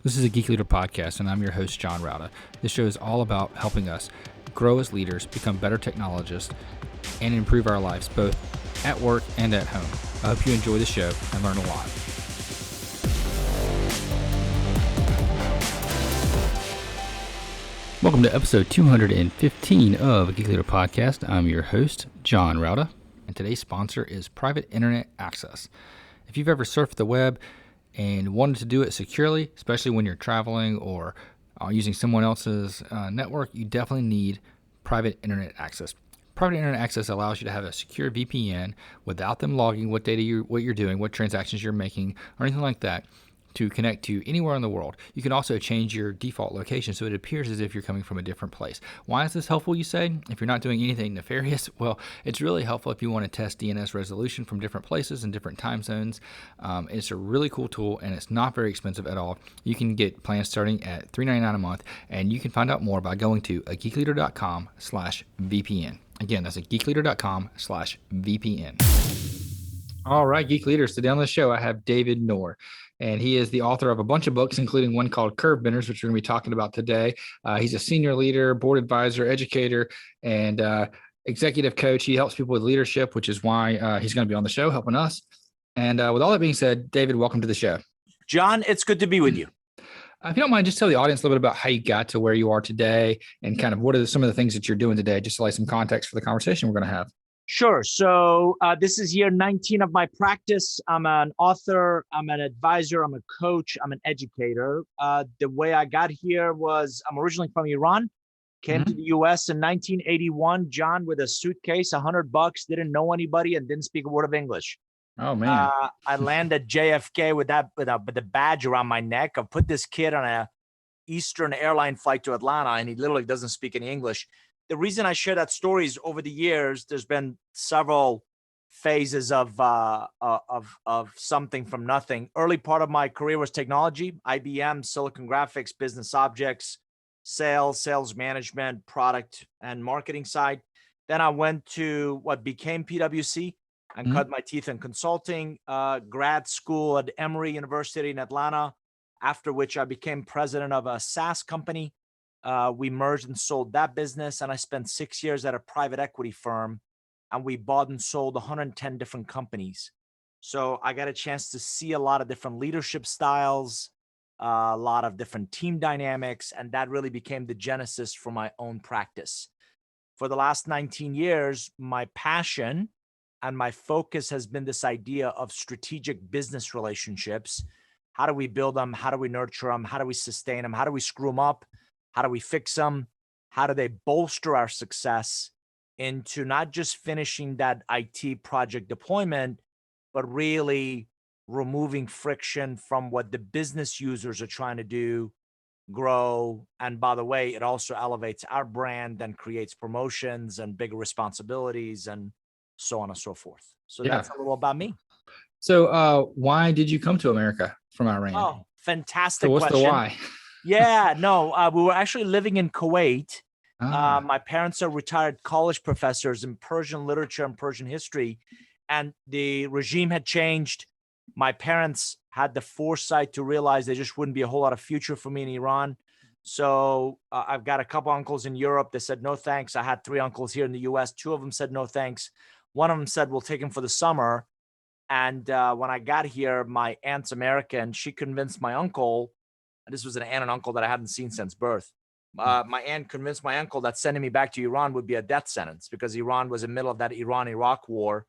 This is a Geek Leader podcast, and I'm your host, John Rauda. This show is all about helping us grow as leaders, become better technologists, and improve our lives both at work and at home. I hope you enjoy the show and learn a lot. Welcome to episode 215 of Geek Leader Podcast. I'm your host, John Rauda, and today's sponsor is Private Internet Access. If you've ever surfed the web and wanted to do it securely, especially when you're traveling or using someone else's network, you definitely need private internet access. Private internet access allows you to have a secure VPN without them logging what data what you're doing, what transactions you're making, or anything like that, to connect to anywhere in the world. You can also change your default location so it appears as if you're coming from a different place. Why is this helpful, you say? If you're not doing anything nefarious, well, it's really helpful if you want to test DNS resolution from different places and different time zones. It's a really cool tool, and it's not very expensive at all. You can get plans starting at $3.99 a month, and you can find out more by going to geekleader.com/VPN. Again, that's geekleader.com/VPN. All right, Geek Leaders. Today on the show, I have David Nour, and he is the author of a bunch of books, including one called Curvebenders, which we're going to be talking about today. He's a senior leader, board advisor, educator, and executive coach. He helps people with leadership, which is why he's going to be on the show helping us. And with all that being said, David, welcome to the show. John, it's good to be with you. If you don't mind, just tell the audience a little bit about how you got to where you are today and kind of what are some of the things that you're doing today, just to lay some context for the conversation we're going to have. Sure. So this is year 19 of my practice. I'm an author, I'm an advisor, I'm a coach, I'm an educator. The way I got here was I'm originally from Iran, came to the US in 1981, John, with a suitcase, $100, didn't know anybody and didn't speak a word of English. Oh, man. I landed JFK with the badge around my neck. I put this kid on a Eastern airline flight to Atlanta, and he literally doesn't speak any English. The reason I share that story is over the years, there's been several phases of something from nothing. Early part of my career was technology, IBM, Silicon Graphics, business objects, sales management, product and marketing side. Then I went to what became PwC and cut my teeth in consulting, grad school at Emory University in Atlanta, after which I became president of a SaaS company. We merged and sold that business, and I spent 6 years at a private equity firm, and we bought and sold 110 different companies. So I got a chance to see a lot of different leadership styles, a lot of different team dynamics, and that really became the genesis for my own practice. For the last 19 years, my passion and my focus has been this idea of strategic business relationships. How do we build them? How do we nurture them? How do we sustain them? How do we screw them up? How do we fix them? How do they bolster our success into not just finishing that IT project deployment, but really removing friction from what the business users are trying to do, grow. And by the way, it also elevates our brand and creates promotions and bigger responsibilities and so on and so forth. So that's a little about me. So why did you come to America from Iran? Oh, fantastic question. What's the why? Yeah, no, we were actually living in Kuwait. My parents are retired college professors in Persian literature and Persian history, and the regime had changed. My parents had the foresight to realize there just wouldn't be a whole lot of future for me in Iran. So I've got a couple uncles in Europe. They said, no, thanks. I had 3 uncles here in the US. 2 of them said, no, thanks. One of them said, we'll take him for the summer. And when I got here, my aunt's American. She convinced my uncle. This was an aunt and uncle that I hadn't seen since birth. My aunt convinced my uncle that sending me back to Iran would be a death sentence because Iran was in the middle of that Iran-Iraq war.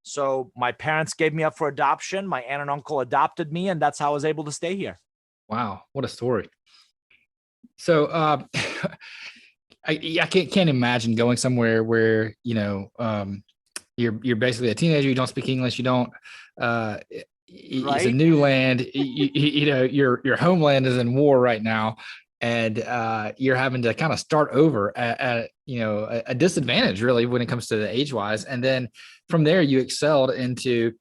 So my parents gave me up for adoption. My aunt and uncle adopted me, and that's how I was able to stay here. Wow, what a story. So I can't imagine going somewhere where, you're basically a teenager, you don't speak English, you don't it's a new land. Your homeland is in war right now, and you're having to kind of start over at a disadvantage really when it comes to the age wise. And then from there, you excelled into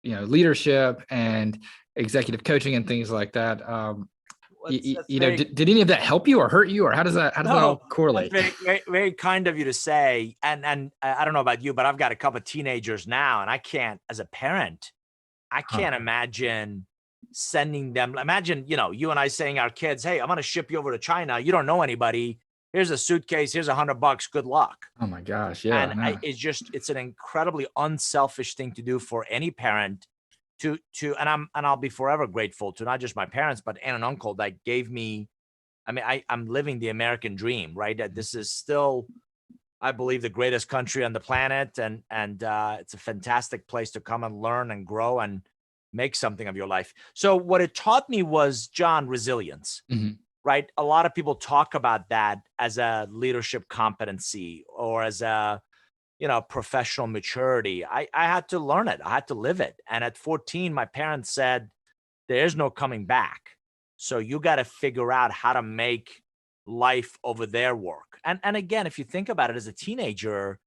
leadership and executive coaching and things like that. Did any of that help you or hurt you, or how does that all correlate? Very, very, very kind of you to say. And I don't know about you, but I've got a couple of teenagers now, and I can't, as a parent, I can't imagine sending them. Imagine, you and I saying our kids, hey, I'm going to ship you over to China. You don't know anybody. Here's a suitcase. Here's $100. Good luck. Oh my gosh. Yeah. And No. it's an incredibly unselfish thing to do for any parent and I'll be forever grateful to not just my parents, but aunt and uncle that gave me, I mean, I'm living the American dream, right? That this is still, I believe, the greatest country on the planet. And it's a fantastic place to come and learn and grow and make something of your life. So what it taught me was, John, resilience, Mhm. right? A lot of people talk about that as a leadership competency or as a, professional maturity. I had to learn it. I had to live it. And at 14, my parents said, there's no coming back. So you got to figure out how to make life over there work. And again, if you think about it as a teenager,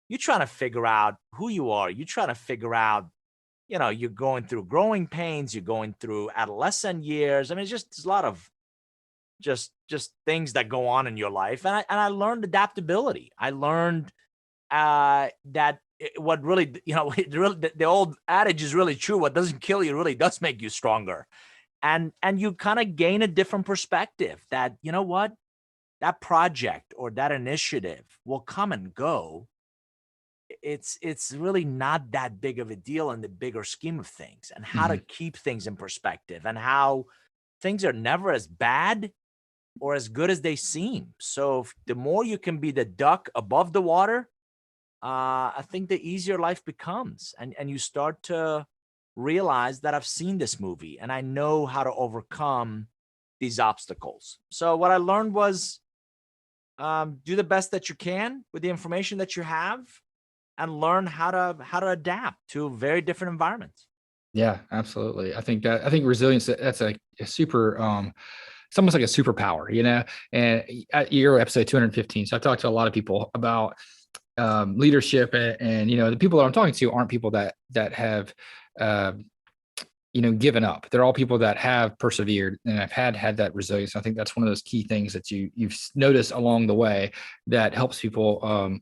you're trying to figure out who you are. You're trying to figure out, you're going through growing pains, you're going through adolescent years. I mean, it's just there's a lot of just things that go on in your life. And I learned adaptability. I learned that what really, the old adage is really true. What doesn't kill you really does make you stronger. And you kind of gain a different perspective that, you know what, that project or that initiative will come and go. It's really not that big of a deal in the bigger scheme of things, and how to Mhm. keep things in perspective, and how things are never as bad or as good as they seem. So the more you can be the duck above the water, I think the easier life becomes. And you start to realize that I've seen this movie and I know how to overcome these obstacles. So what I learned was, do the best that you can with the information that you have, and learn how to adapt to very different environments. Yeah, absolutely. I think resilience, that's a super, it's almost like a superpower, and at your episode 215. So I've talked to a lot of people about leadership, and the people that I'm talking to aren't people that have uh, given up. They're all people that have persevered and have had that resilience. I think that's one of those key things that you've noticed along the way that helps people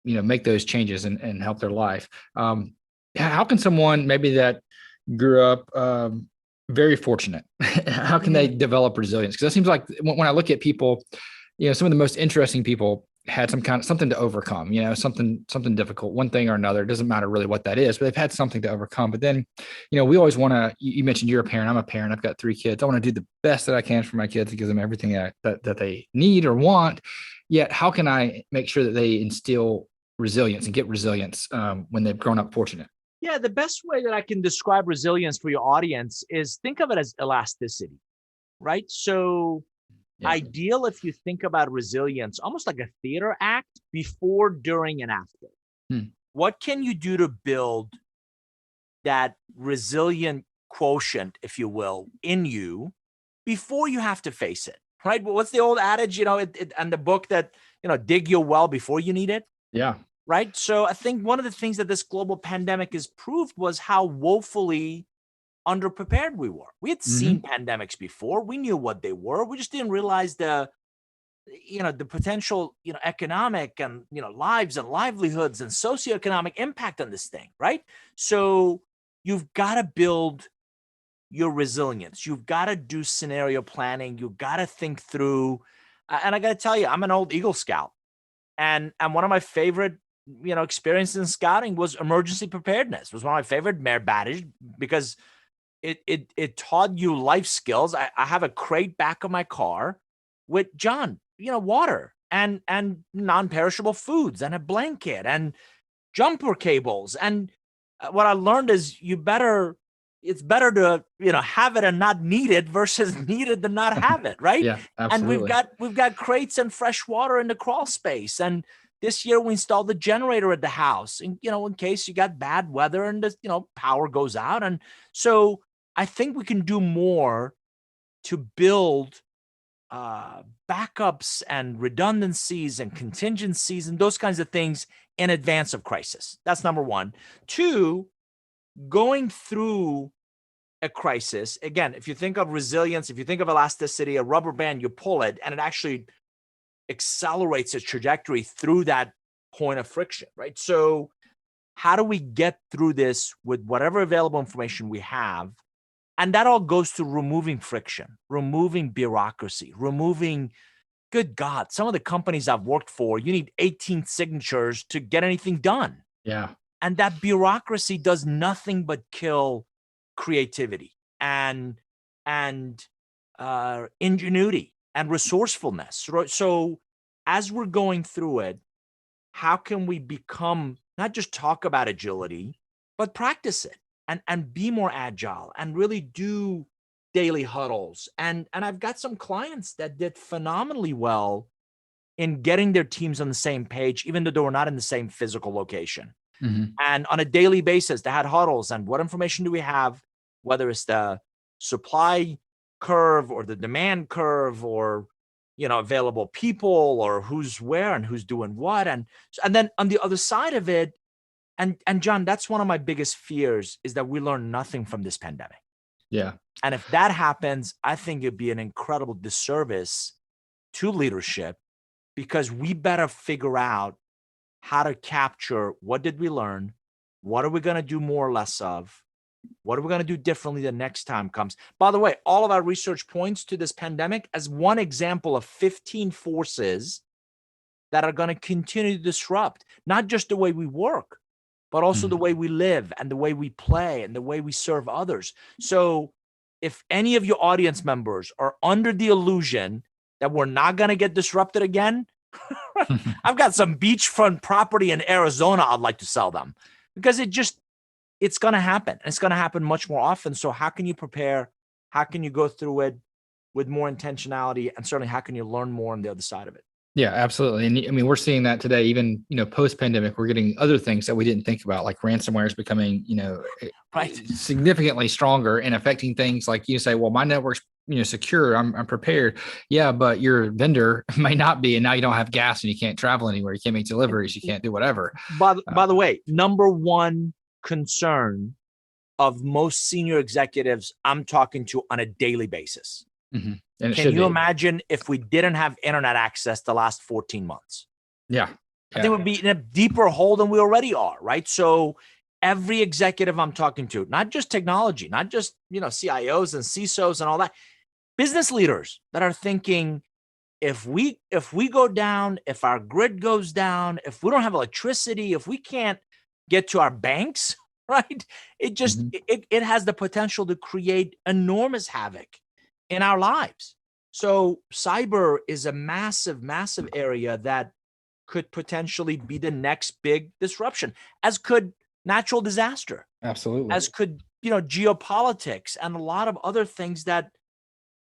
make those changes and help their life. How can someone maybe that grew up very fortunate, how can they Mhm. develop resilience? Because it seems like when I look at people, some of the most interesting people had something to overcome, something difficult, one thing or another. It doesn't matter really what that is, but they've had something to overcome. But then, we always want to, you mentioned you're a parent, I'm a parent, I've got 3 kids. I want to do the best that I can for my kids to give them everything that they need or want. Yet, how can I make sure that they instill resilience and get resilience when they've grown up fortunate? Yeah, the best way that I can describe resilience for your audience is think of it as elasticity, right? So Yeah. ideal if you think about resilience almost like a theater act, before, during, and after. Hmm. What can you do to build that resilient quotient, if you will, in you before you have to face it, right? Well, what's the old adage, and the book that, dig your well before you need it, Yeah. right? So I think one of the things that this global pandemic has proved was how woefully underprepared we were. We had seen Hmm. pandemics before. We knew what they were. We just didn't realize the potential, economic and, lives and livelihoods and socioeconomic impact on this thing, right? So you've got to build your resilience. You've got to do scenario planning. You've got to think through. And I got to tell you, I'm an old Eagle Scout, and one of my favorite, experiences in scouting was emergency preparedness. It was one of my favorite merit badges because it taught you life skills. I have a crate back of my car with, John, water and non-perishable foods and a blanket and jumper cables. And what I learned is it's better to, have it and not need it versus need it than not have it, right? Yeah, And we've absolutely. got crates and fresh water in the crawl space. And this year we installed the generator at the house, and in case you got bad weather and the, power goes out. And so I think we can do more to build backups and redundancies and contingencies and those kinds of things in advance of crisis. That's number one. Two, going through a crisis, again, if you think of resilience, if you think of elasticity, a rubber band, you pull it and it actually accelerates its trajectory through that point of friction, right? So how do we get through this with whatever available information we have And that all goes to removing friction, removing bureaucracy, removing, good God, some of the companies I've worked for, you need 18 signatures to get anything done. Yeah. And that bureaucracy does nothing but kill creativity and ingenuity and resourcefulness. So as we're going through it, how can we become, not just talk about agility, but practice it and be more agile and really do daily huddles. And I've got some clients that did phenomenally well in getting their teams on the same page, even though they were not in the same physical location. Mm-hmm. And on a daily basis, they had huddles. And what information do we have, whether it's the supply curve or the demand curve or, available people or who's where and who's doing what. And then on the other side of it, and John, that's one of my biggest fears, is that we learn nothing from this pandemic. Yeah. And if that happens, I think it'd be an incredible disservice to leadership, because we better figure out how to capture what did we learn, what are we going to do more or less of, what are we going to do differently the next time comes. By the way, all of our research points to this pandemic as one example of 15 forces that are going to continue to disrupt not just the way we work, but also the way we live and the way we play and the way we serve others. So if any of your audience members are under the illusion that we're not going to get disrupted again, I've got some beachfront property in Arizona I'd like to sell them, because it's going to happen. And it's going to happen much more often. So how can you prepare? How can you go through it with more intentionality? And certainly, how can you learn more on the other side of it? Yeah, absolutely. And I mean, we're seeing that today, even, post-pandemic, we're getting other things that we didn't think about, like ransomware is becoming, Right. significantly stronger and affecting things like you say, well, my network's, secure. I'm prepared. Yeah, but your vendor may not be. And now you don't have gas and you can't travel anywhere. You can't make deliveries. You can't do whatever. By the way, number one concern of most senior executives I'm talking to on a daily basis. Mm-hmm. And can you imagine if we didn't have internet access the last 14 months? Yeah. I think we'd be in a deeper hole than we already are, right? So every executive I'm talking to, not just technology, not just, CIOs and CISOs and all that, business leaders that are thinking, if we go down, if our grid goes down, if we don't have electricity, if we can't get to our banks, right? It just, it has the potential to create enormous havoc in our lives. So cyber is a massive, massive area that could potentially be the next big disruption, as could natural disaster. Absolutely. As could, geopolitics and a lot of other things that,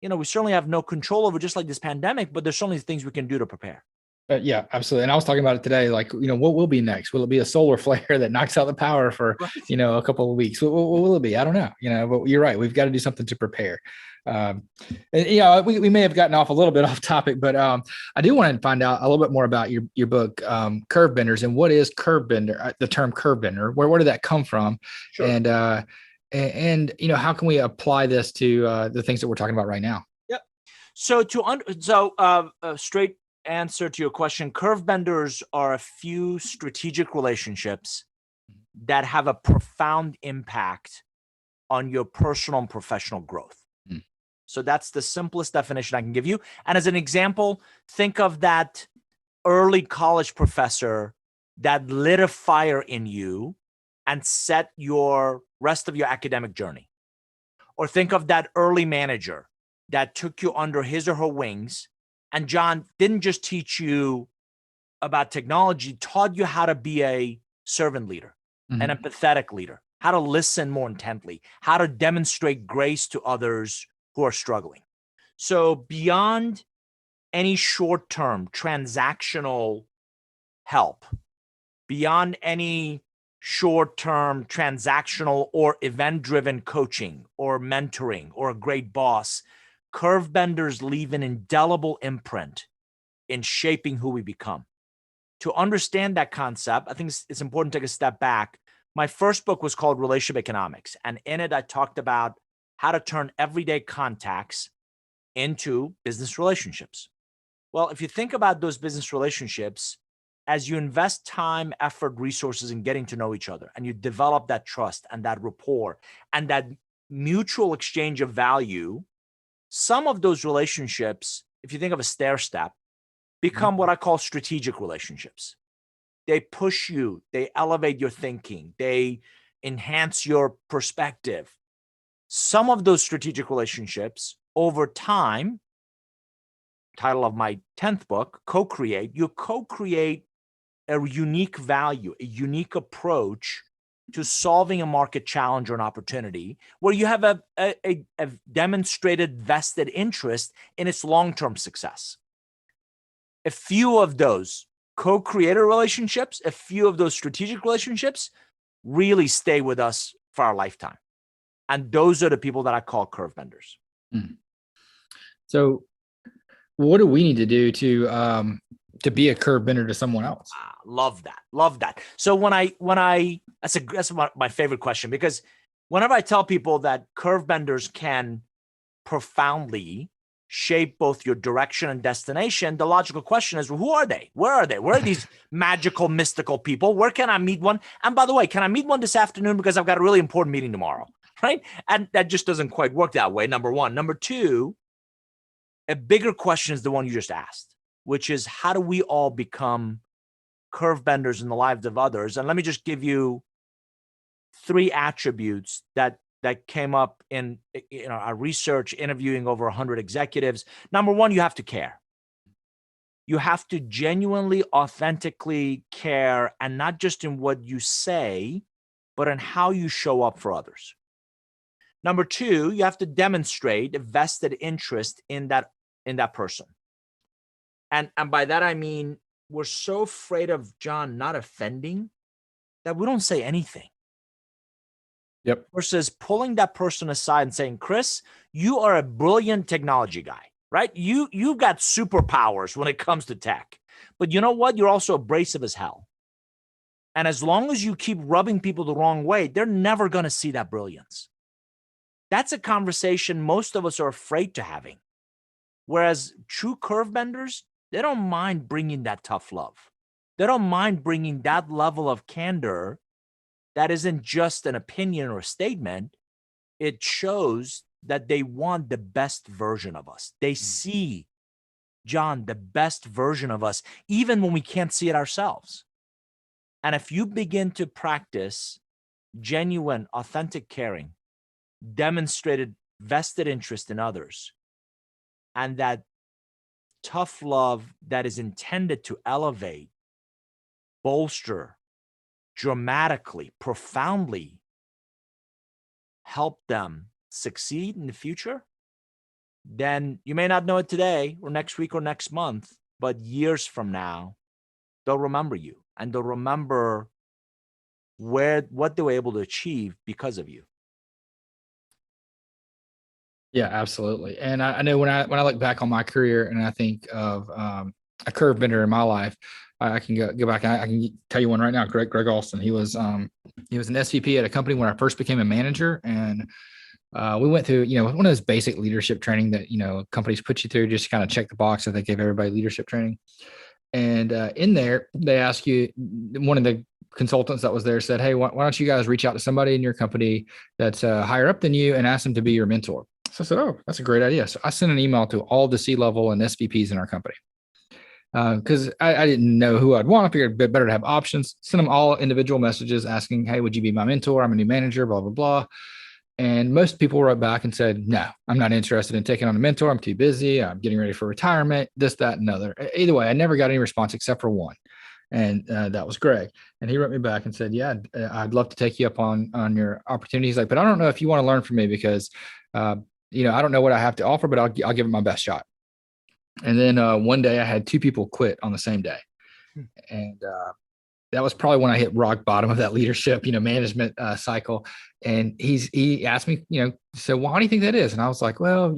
we certainly have no control over, just like this pandemic, but there's certainly things we can do to prepare. Yeah, absolutely. And I was talking about it today, like, what will be next? Will it be a solar flare that knocks out the power for, a couple of weeks? What will it be? I don't know, but you're right. We've got to do something to prepare. And, we may have gotten off a little bit off topic, but I do want to find out a little bit more about your book, Curvebenders, and what is Curvebender, the term Curvebender, where did that come from? Sure. And how can we apply this to the things that we're talking about right now? Yep. So straight answer to your question, Curvebenders are a few strategic relationships that have a profound impact on your personal and professional growth. So that's the simplest definition I can give you. And as an example, think of that early college professor that lit a fire in you and set your rest of your academic journey. Or think of that early manager that took you under his or her wings. And John didn't just teach you about technology, taught you how to be a servant leader, an empathetic leader, how to listen more intently, how to demonstrate grace to others who are struggling. So beyond any short-term transactional help, beyond any short-term transactional or event-driven coaching or mentoring or a great boss, Curvebenders leave an indelible imprint in shaping who we become. To understand that concept, I think it's important to take a step back. My first book was called Relationship Economics, and in it, I talked about how to turn everyday contacts into business relationships. Well, if you think about those business relationships, as you invest time, effort, resources in getting to know each other, and you develop that trust and that rapport and that mutual exchange of value, some of those relationships, if you think of a stair step, become what I call strategic relationships. They push you, they elevate your thinking, they enhance your perspective. Some of those strategic relationships over time, title of my 10th book, you co-create a unique value, a unique approach to solving a market challenge or an opportunity where you have a demonstrated vested interest in its long-term success. A few of those co-creator relationships, a few of those strategic relationships really stay with us for our lifetime. And those are the people that I call curvebenders. So what do we need to do to be a curve bender to someone else? Love that. So that's my favorite question, because whenever I tell people that curve benders can profoundly shape both your direction and destination, the logical question is, well, who are they? Where are they? Where are these magical, mystical people? Where can I meet one? And by the way, can I meet one this afternoon? Because I've got a really important meeting tomorrow, right? And that just doesn't quite work that way, number one. Number two, a bigger question is the one you just asked, which is, how do we all become curve benders in the lives of others? And let me just give you 3 attributes that came up in our research, interviewing over 100 executives. Number one, you have to care. You have to genuinely, authentically care, and not just in what you say, but in how you show up for others. Number two, you have to demonstrate a vested interest in that person. And by that, I mean, we're so afraid of, John, not offending that we don't say anything. Yep. Versus pulling that person aside and saying, Chris, you are a brilliant technology guy, right? You've got superpowers when it comes to tech. But you know what? You're also abrasive as hell. And as long as you keep rubbing people the wrong way, they're never going to see that brilliance. That's a conversation most of us are afraid to having. Whereas true curve benders, they don't mind bringing that tough love. They don't mind bringing that level of candor that isn't just an opinion or a statement. It shows that they want the best version of us. They see, John, the best version of us, even when we can't see it ourselves. And if you begin to practice genuine, authentic caring, demonstrated vested interest in others, and that tough love that is intended to elevate, bolster, dramatically, profoundly help them succeed in the future, then you may not know it today or next week or next month, but years from now, they'll remember you, and they'll remember what they were able to achieve because of you. Yeah, absolutely. And I know when I look back on my career and I think of a curve bender in my life, I can go back. I can tell you one right now. Greg Alston. He was an SVP at a company when I first became a manager, and we went through one of those basic leadership training that companies put you through just to kind of check the box that they gave everybody leadership training. And in there, they ask you, one of the consultants that was there said, hey, why don't you guys reach out to somebody in your company that's higher up than you and ask them to be your mentor? So I said, oh, that's a great idea. So I sent an email to all the C-level and SVPs in our company because I didn't know who I'd want. I figured it'd be better to have options. Send them all individual messages asking, hey, would you be my mentor? I'm a new manager, blah, blah, blah. And most people wrote back and said, no, I'm not interested in taking on a mentor. I'm too busy. I'm getting ready for retirement, this, that, and other. Either way, I never got any response except for one. And that was Greg. And he wrote me back and said, yeah, I'd love to take you up on your opportunities. Like, but I don't know if you want to learn from me because, I don't know what I have to offer, but I'll give it my best shot. And then one day I had 2 people quit on the same day. And that was probably when I hit rock bottom of that leadership, management cycle. And he asked me, so why do you think that is? And I was like, well,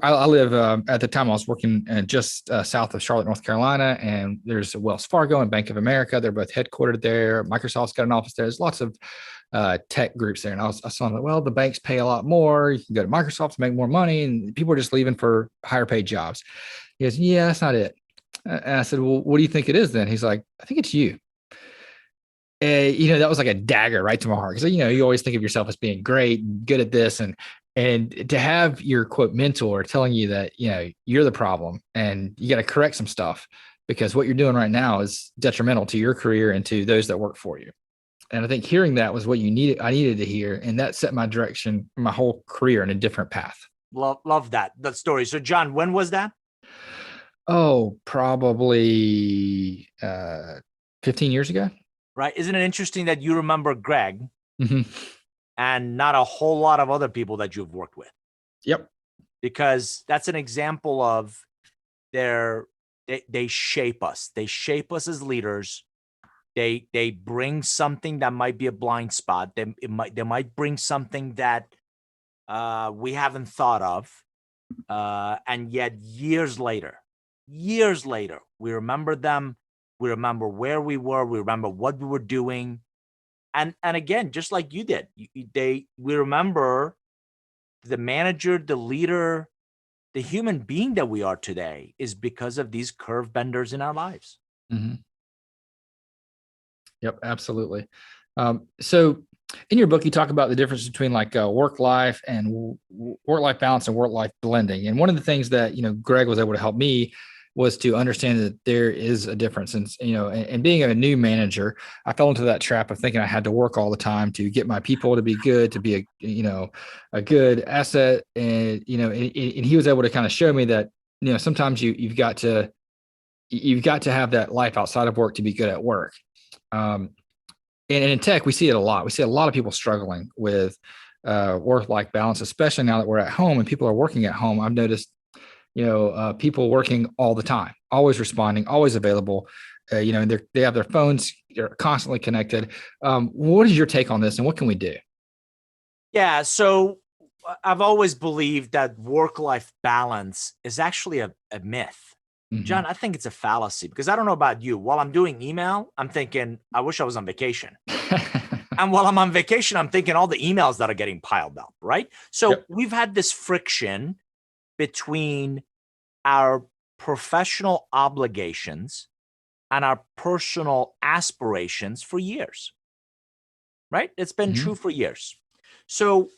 I live at the time I was working just south of Charlotte, North Carolina, and there's Wells Fargo and Bank of America. They're both headquartered there. Microsoft's got an office there. There's lots of tech groups there. And I saw like, well, the banks pay a lot more. You can go to Microsoft to make more money, and people are just leaving for higher paid jobs. He goes, yeah, that's not it. And I said, well, what do you think it is then? He's like, I think it's you. that was like a dagger right to my heart. Because, you always think of yourself as being great and good at this. And to have your quote mentor telling you that, you're the problem and you got to correct some stuff because what you're doing right now is detrimental to your career and to those that work for you. And I think hearing that was what I needed to hear. And that set my direction, my whole career in a different path. Love that story. So John, when was that? Oh, probably 15 years ago. Right. Isn't it interesting that you remember Greg Mm-hmm. and not a whole lot of other people that you've worked with? Yep. Because that's an example of they shape us. They shape us as leaders. They bring something that might be a blind spot. They might bring something that we haven't thought of. And yet years later, we remember them. We remember where we were. We remember what we were doing. And again, just like you did, we remember the manager, the leader, the human being that we are today is because of these curve benders in our lives. Mm-hmm. Yep, absolutely. So in your book, you talk about the difference between like work life and work life balance and work life blending. And one of the things that, Greg was able to help me was to understand that there is a difference. And being a new manager, I fell into that trap of thinking I had to work all the time to get my people to be good, to be a good asset. And, and he was able to kind of show me that, sometimes you've got to have that life outside of work to be good at work. And in tech, we see it a lot. We see a lot of people struggling with work-life balance, especially now that we're at home and people are working at home. I've noticed, people working all the time, always responding, always available. And they have their phones, they're constantly connected. What is your take on this, and what can we do? Yeah, so I've always believed that work-life balance is actually a myth. Mm-hmm. John, I think it's a fallacy because I don't know about you. While I'm doing email, I'm thinking, I wish I was on vacation. And while I'm on vacation, I'm thinking all the emails that are getting piled up, right? So Yep. we've had this friction between our professional obligations and our personal aspirations for years, right? It's been Mm-hmm. true for years. So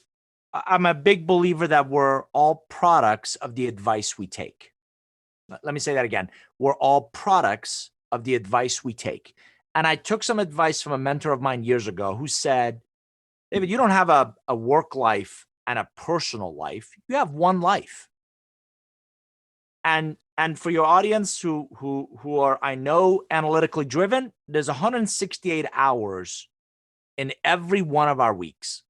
I'm a big believer that we're all products of the advice we take. Let me say that again. We're all products of the advice we take. And I took some advice from a mentor of mine years ago who said, David, you don't have a work life and a personal life. You have one life. And for your audience who are, I know, analytically driven, there's 168 hours in every one of our weeks.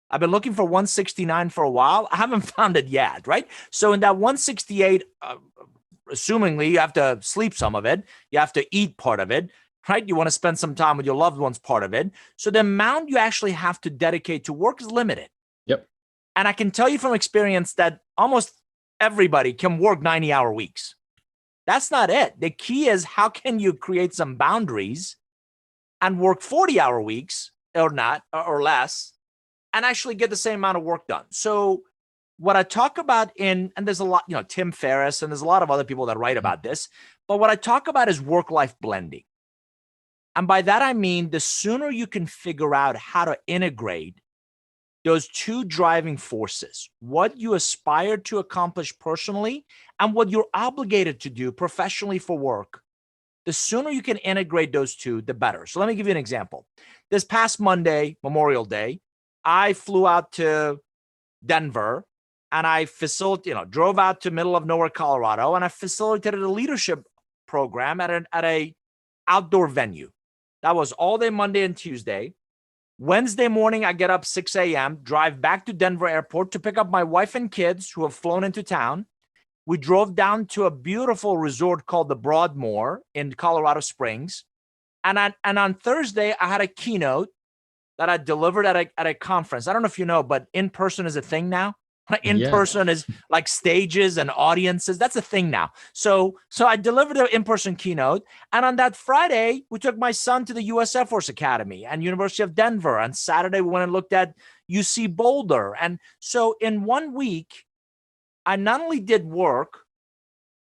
I've been looking for 169 for a while. I haven't found it yet, right? So in that 168, assumingly you have to sleep some of it, you have to eat part of it, right? You want to spend some time with your loved ones, part of it. So the amount you actually have to dedicate to work is limited. Yep. And I can tell you from experience that almost everybody can work 90-hour weeks. That's not it. The key is how can you create some boundaries and work 40-hour weeks or not, or less, and actually get the same amount of work done. So what I talk about and there's a lot, Tim Ferriss, and there's a lot of other people that write about this, but what I talk about is work-life blending. And by that, I mean, the sooner you can figure out how to integrate those two driving forces, what you aspire to accomplish personally and what you're obligated to do professionally for work, the sooner you can integrate those two, the better. So let me give you an example. This past Monday, Memorial Day, I flew out to Denver and I drove out to middle of nowhere, Colorado, and I facilitated a leadership program at a outdoor venue. That was all day Monday and Tuesday. Wednesday morning, I get up 6 a.m., drive back to Denver Airport to pick up my wife and kids who have flown into town. We drove down to a beautiful resort called the Broadmoor in Colorado Springs. And on Thursday, I had a keynote that I delivered at a conference. I don't know if you know, but in-person is a thing now. In-person is like stages and audiences. That's a thing now. So I delivered an in-person keynote. And on that Friday, we took my son to the U.S. Air Force Academy and University of Denver. On Saturday, we went and looked at UC Boulder. And so in 1 week, I not only did work,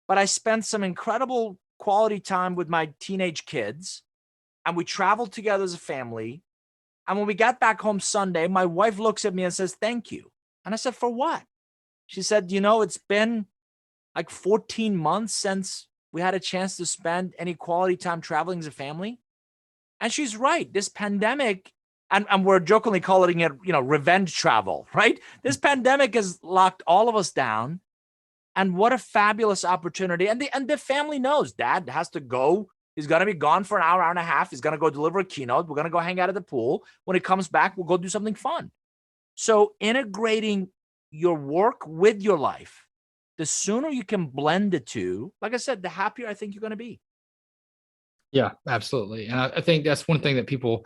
but I spent some incredible quality time with my teenage kids. and we traveled together as a family. And when we got back home Sunday, my wife looks at me and says, "Thank you." And I said, "For what?" She said, "It's been like 14 months since we had a chance to spend any quality time traveling as a family." And she's right. This pandemic, and we're jokingly calling it, revenge travel, right? This pandemic has locked all of us down. And what a fabulous opportunity. And the family knows Dad has to go. He's going to be gone for an hour, hour and a half. He's going to go deliver a keynote. We're going to go hang out at the pool. When he comes back, we'll go do something fun. So integrating your work with your life, the sooner you can blend the two, like I said, the happier I think you're going to be. Yeah, absolutely. And I think that's one thing that people,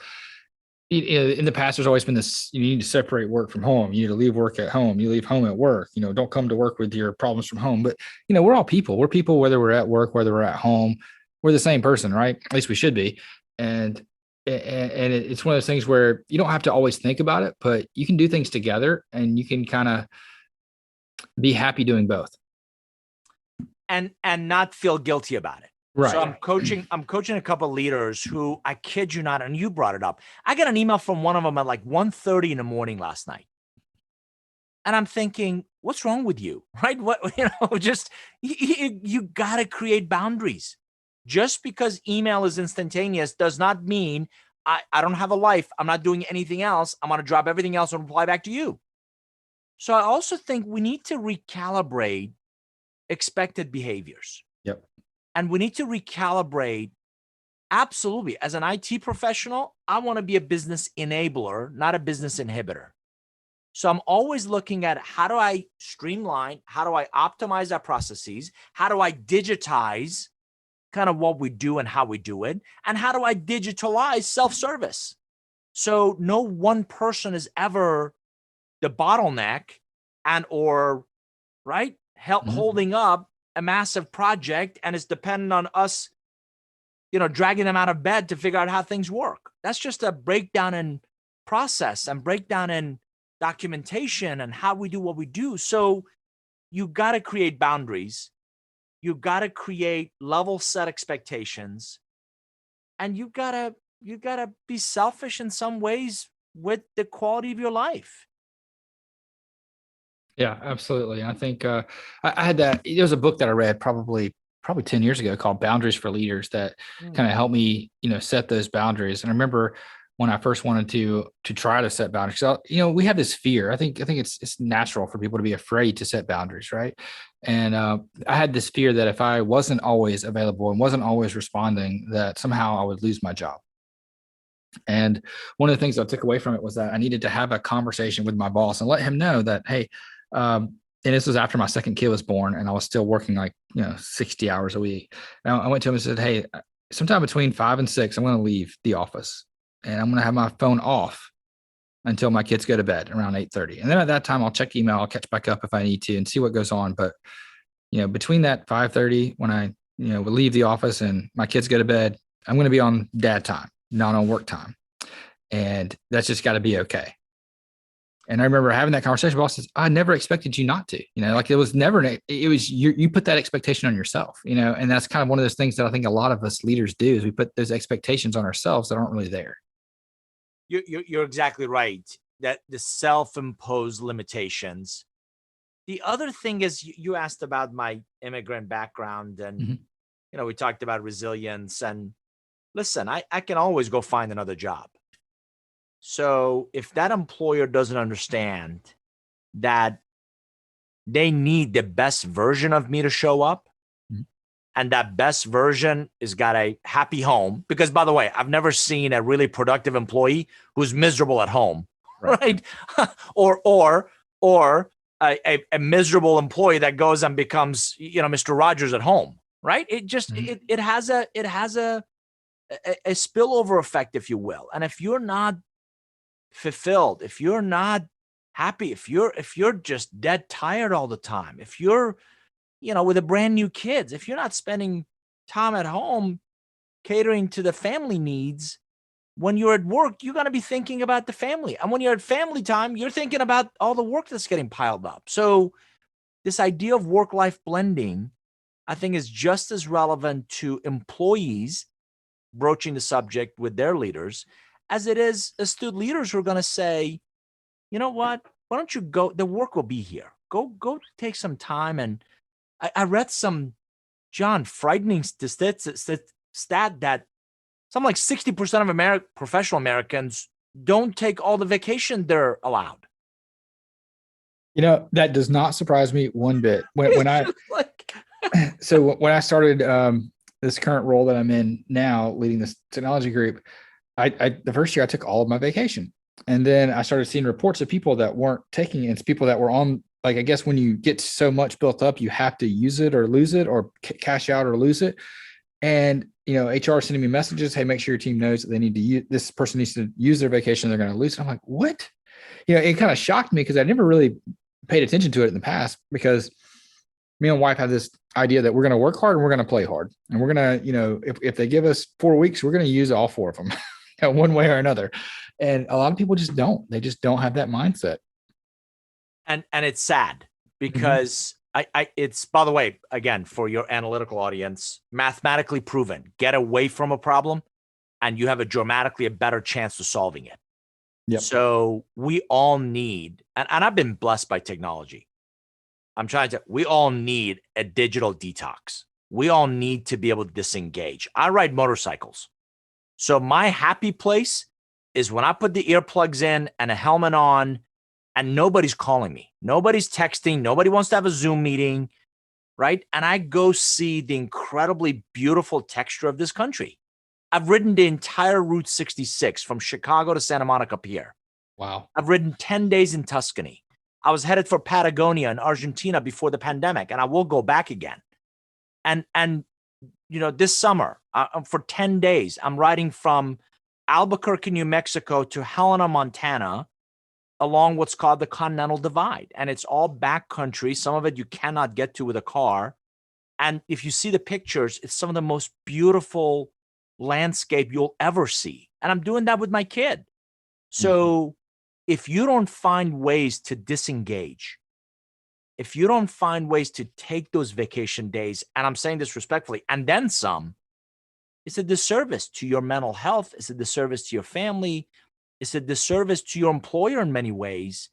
in the past, there's always been this, you need to separate work from home. You need to leave work at home. You leave home at work. Don't come to work with your problems from home. But, we're all people. We're people, whether we're at work, whether we're at home. We're the same person, right? At least we should be. And it's one of those things where you don't have to always think about it, but you can do things together and you can kind of be happy doing both. And not feel guilty about it. Right. So I'm coaching a couple of leaders who, I kid you not, and you brought it up. I got an email from one of them at like 1:30 in the morning last night. And I'm thinking, what's wrong with you? Right? Just you got to create boundaries. Just because email is instantaneous does not mean I don't have a life. I'm not doing anything else. I'm going to drop everything else and reply back to you. So I also think we need to recalibrate expected behaviors. Yep. And we need to recalibrate. Absolutely. As an IT professional, I want to be a business enabler, not a business inhibitor. So I'm always looking at, how do I streamline? How do I optimize our processes? How do I digitize kind of what we do and how we do it? And how do I digitalize self-service? So no one person is ever the bottleneck or right holding up a massive project, and it's dependent on us, dragging them out of bed to figure out how things work. That's just a breakdown in process and breakdown in documentation and how we do what we do. So you got to create boundaries. You got to create level set expectations, and you got to be selfish in some ways with the quality of your life. Yeah, absolutely. I think I had that. There was a book that I read probably 10 years ago called Boundaries for Leaders that kind of helped me, set those boundaries. And I remember when I first wanted to try to set boundaries, so, we have this fear. I think it's natural for people to be afraid to set boundaries, right? And I had this fear that if I wasn't always available and wasn't always responding, that somehow I would lose my job. And one of the things I took away from it was that I needed to have a conversation with my boss and let him know that, hey, and this was after my second kid was born and I was still working 60 hours a week. Now I went to him and said, hey, sometime between 5 and 6, I'm going to leave the office and I'm going to have my phone off until my kids go to bed around 8:30. And then at that time, I'll check email, I'll catch back up if I need to and see what goes on. But, between that 5:30, when I, leave the office and my kids go to bed, I'm going to be on dad time, not on work time. And that's just got to be okay. And I remember having that conversation. Boss says, I never expected you not to, it was never, it was, you put that expectation on yourself, and that's kind of one of those things that I think a lot of us leaders do is we put those expectations on ourselves that aren't really there. You're exactly right. That the self-imposed limitations. The other thing is you asked about my immigrant background and, we talked about resilience, and listen, I can always go find another job. So if that employer doesn't understand that they need the best version of me to show up, and that best version has got a happy home, because by the way, I've never seen a really productive employee who's miserable at home, right? or a miserable employee that goes and becomes, Mr. Rogers at home, right? It just, it has a spillover effect, if you will. And if you're not fulfilled, if you're not happy, if you're just dead tired all the time, if you're, with a brand new kids, if you're not spending time at home catering to the family needs, when you're at work, you're going to be thinking about the family. And when you're at family time, you're thinking about all the work that's getting piled up. So this idea of work-life blending, I think, is just as relevant to employees broaching the subject with their leaders as it is astute leaders who are going to say, you know what? Why don't you go? The work will be here. Go take some time. And I read some, John, frightening stat that something like 60% of professional Americans don't take all the vacation they're allowed. That does not surprise me one bit. When I when I started this current role that I'm in now, leading this technology group, I the first year I took all of my vacation, and then I started seeing reports of people that weren't taking it. It's people that were on, like, I guess when you get so much built up, you have to use it or lose it, or cash out or lose it. And HR sending me messages, hey, make sure your team knows that they need to use, this person needs to use their vacation, they're going to lose it. I'm like, what? It kind of shocked me because I never really paid attention to it in the past, because me and wife have this idea that we're going to work hard and we're going to play hard. And we're going to, if they give us 4 weeks, we're going to use all 4 of them one way or another. And a lot of people just don't. They just don't have that mindset. And it's sad because it's, by the way, again, for your analytical audience, mathematically proven, get away from a problem and you have a better chance of solving it. Yep. So we all need, and I've been blessed by technology. We all need a digital detox. We all need to be able to disengage. I ride motorcycles. So my happy place is when I put the earplugs in and a helmet on and nobody's calling me. Nobody's texting. Nobody wants to have a Zoom meeting, right? And I go see the incredibly beautiful texture of this country. I've ridden the entire Route 66 from Chicago to Santa Monica Pier. Wow. I've ridden 10 days in Tuscany. I was headed for Patagonia in Argentina before the pandemic, and I will go back again. And this summer, for 10 days, I'm riding from Albuquerque, New Mexico to Helena, Montana, along what's called the Continental Divide. And it's all backcountry. Some of it you cannot get to with a car. And if you see the pictures, it's some of the most beautiful landscape you'll ever see. And I'm doing that with my kid. So if you don't find ways to disengage, if you don't find ways to take those vacation days, and I'm saying this respectfully, and then some, it's a disservice to your mental health. It's a disservice to your family. It's a disservice to your employer in many ways,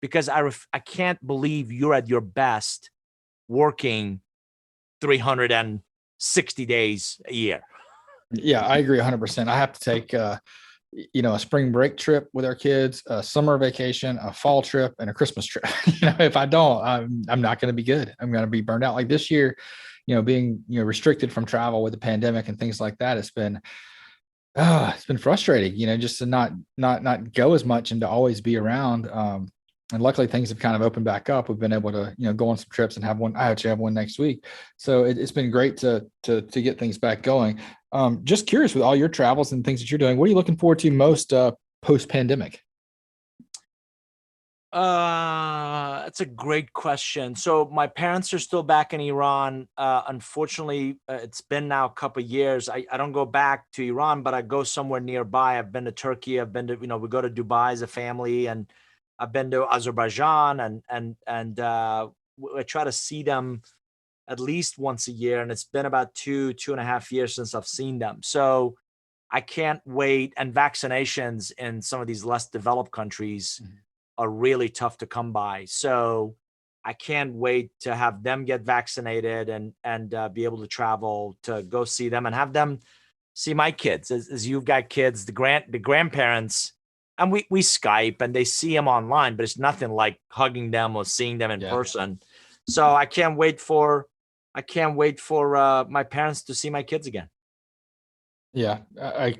because I can't believe you're at your best working 360 days a year. Yeah, I agree 100%. I have to take, a spring break trip with our kids, a summer vacation, a fall trip, and a Christmas trip. If I don't, I'm not going to be good. I'm going to be burned out. Like this year, being, restricted from travel with the pandemic and things like that, it's been frustrating, just to not go as much and to always be around. And luckily things have kind of opened back up. We've been able to, go on some trips and have one. I actually have one next week. So it's been great to get things back going. Just curious, with all your travels and things that you're doing, what are you looking forward to most post-pandemic? That's a great question. So my parents are still back in Iran. Unfortunately, it's been now a couple of years. I don't go back to Iran, but I go somewhere nearby. I've been to Turkey. I've been to, we go to Dubai as a family, and I've been to Azerbaijan, and I try to see them at least once a year. And it's been about 2.5 years since I've seen them. So I can't wait. And vaccinations in some of these less developed countries are really tough to come by. So I can't wait to have them get vaccinated and be able to travel to go see them and have them see my kids. As you've got kids, the grandparents, and we Skype and they see them online, but it's nothing like hugging them or seeing them in person. So I can't wait for my parents to see my kids again. Yeah. I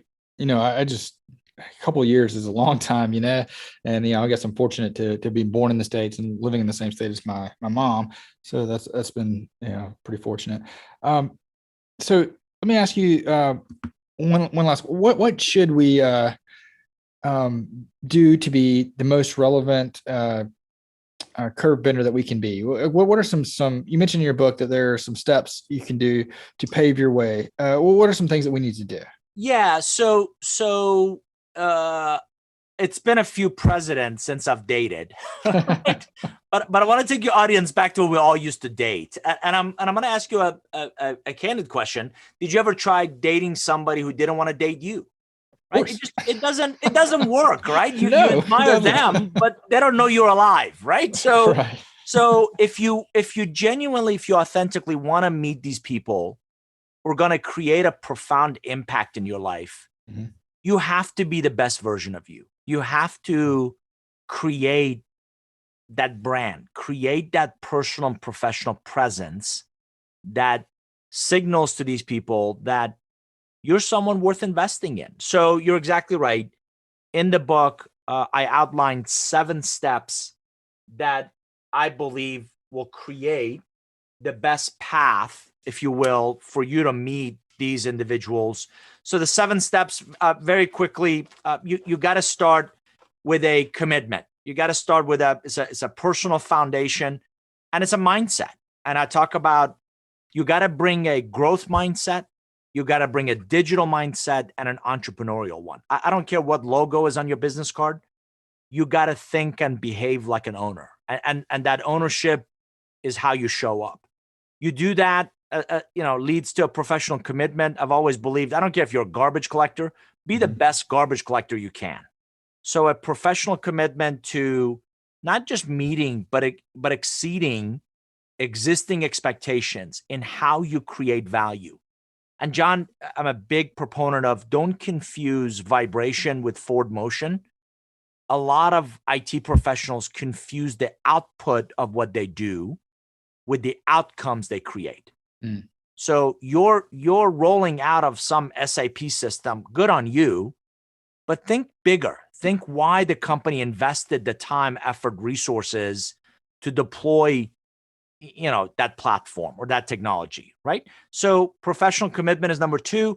just, a couple of years is a long time, and, I guess I'm fortunate to be born in the States and living in the same state as my mom. So that's been, pretty fortunate. So let me ask you, one last, what should we, do to be the most relevant, curve bender that we can be? What are some, you mentioned in your book that there are some steps you can do to pave your way. What are some things that we need to do? Yeah. So it's been a few presidents since I've dated, right? But I want to take your audience back to when we all used to date, and I'm going to ask you a candid question. Did you ever try dating somebody who didn't want to date you? Right? It doesn't work, right? You admire them, but they don't know you're alive, right? So Right. so if you genuinely, if you authentically want to meet these people who are going to create a profound impact in your life, you have to be the best version of you. You have to create that brand, create that personal and professional presence that signals to these people that you're someone worth investing in. So you're exactly right. In the book, I outlined 7 steps that I believe will create the best path, if you will, for you to meet these individuals. So the 7 steps, very quickly, you got to start with a commitment. You got to start with it's a personal foundation, and it's a mindset. And I talk about, you got to bring a growth mindset. You got to bring a digital mindset and an entrepreneurial one. I don't care what logo is on your business card. You got to think and behave like an owner. And that ownership is how you show up. You do that, leads to a professional commitment. I've always believed, I don't care if you're a garbage collector, be the best garbage collector you can. So a professional commitment to not just meeting, but exceeding existing expectations in how you create value. And John, I'm a big proponent of, don't confuse vibration with forward motion. A lot of IT professionals confuse the output of what they do with the outcomes they create. So you're rolling out of some SAP system, good on you, but think bigger. Think why the company invested the time, effort, resources to deploy that platform or that technology, right? So professional commitment is number 2.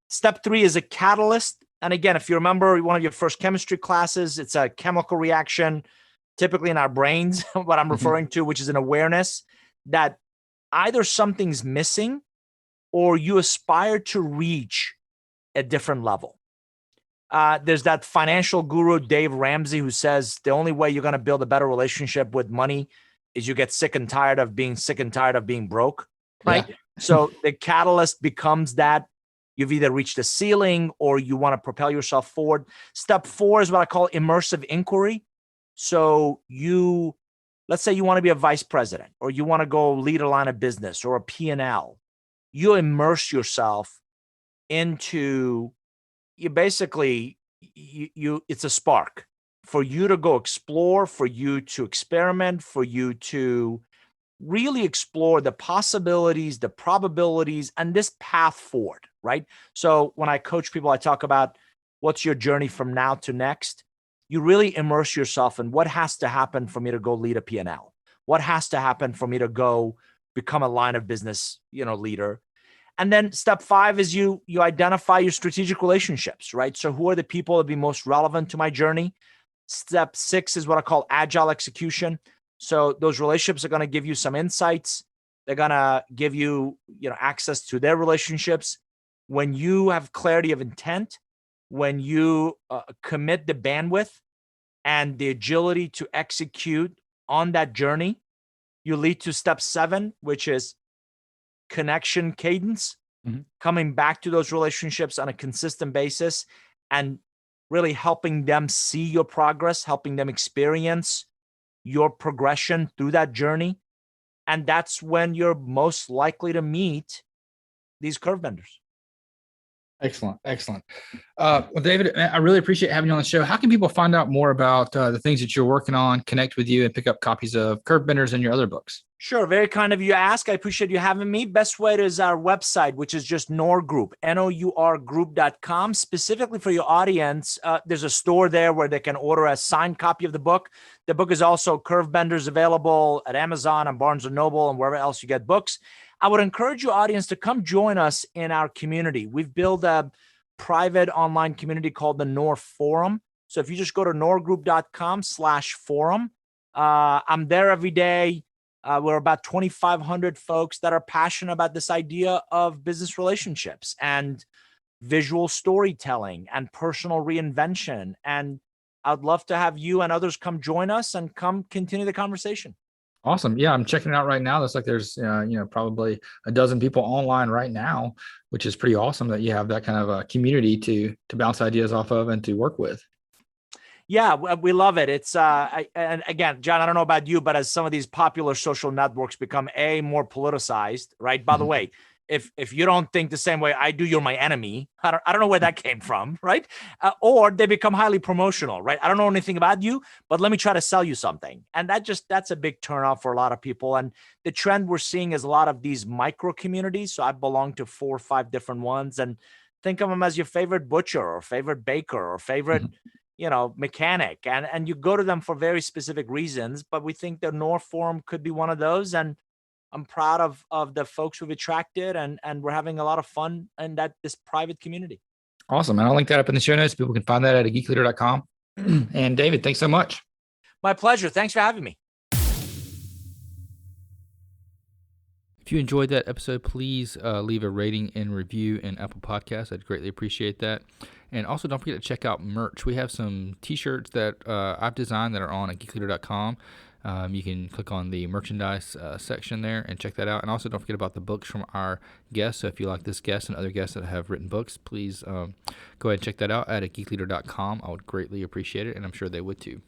Step 3 is a catalyst. And again, if you remember one of your first chemistry classes, it's a chemical reaction, typically in our brains, what I'm referring to, which is an awareness that either something's missing or you aspire to reach a different level. There's that financial guru, Dave Ramsey, who says the only way you're going to build a better relationship with money is you get sick and tired of being broke, right? Yeah. So the catalyst becomes that you've either reached a ceiling or you want to propel yourself forward. Step 4 is what I call immersive inquiry. So let's say you want to be a vice president, or you want to go lead a line of business or a P&L. You immerse yourself into, it's a spark for you to go explore, for you to experiment, for you to really explore the possibilities, the probabilities, and this path forward, right? So when I coach people, I talk about what's your journey from now to next. You really immerse yourself in what has to happen for me to go lead a P&L. What has to happen for me to go become a line of business, leader. And then step 5 is you identify your strategic relationships, right? So who are the people that be most relevant to my journey? Step 6 is what I call agile execution. So those relationships are going to give you some insights. They're going to give you, access to their relationships. When you have clarity of intent, when you commit the bandwidth and the agility to execute on that journey, you lead to step 7, which is connection cadence, coming back to those relationships on a consistent basis and really helping them see your progress, helping them experience your progression through that journey. And that's when you're most likely to meet these Curvebenders. Excellent. Well, David, I really appreciate having you on the show. How can people find out more about the things that you're working on, connect with you, and pick up copies of Curvebenders and your other books? Sure. Very kind of you to ask. I appreciate you having me. Best way is our website, which is just Nour Group, NOUR Group.com. Specifically for your audience, there's a store there where they can order a signed copy of the book. The book is also Curvebenders, available at Amazon and Barnes & Noble and wherever else you get books. I would encourage your audience to come join us in our community. We've built a private online community called the Nour Forum. So if you just go to nourgroup.com/forum, I'm there every day. We're about 2,500 folks that are passionate about this idea of business relationships. And visual storytelling and personal reinvention. And I'd love to have you and others come join us and come continue the conversation. Awesome. Yeah, I'm checking it out right now. Looks like there's, probably a dozen people online right now, which is pretty awesome that you have that kind of a community to bounce ideas off of and to work with. Yeah, we love it. It's and again, John, I don't know about you, but as some of these popular social networks become more politicized, right? By the way, if you don't think the same way I do, you're my enemy. I don't know where that came from, right? Or they become highly promotional, right? I don't know anything about you, but let me try to sell you something, and that's a big turnoff for a lot of people. And the trend we're seeing is a lot of these micro communities. So I belong to 4 or 5 different ones, and think of them as your favorite butcher or favorite baker or favorite mechanic, and you go to them for very specific reasons, but we think the Nour Forum could be one of those. And I'm proud of the folks we've attracted, and we're having a lot of fun in this private community. Awesome. And I'll link that up in the show notes. People can find that at geekleader.com. And David, thanks so much. My pleasure. Thanks for having me. If you enjoyed that episode, please leave a rating and review in Apple Podcasts. I'd greatly appreciate that. And also, don't forget to check out merch. We have some T-shirts that I've designed that are on at geekleader.com. You can click on the merchandise section there and check that out. And also, don't forget about the books from our guests. So if you like this guest and other guests that have written books, please go ahead and check that out at geekleader.com. I would greatly appreciate it, and I'm sure they would too.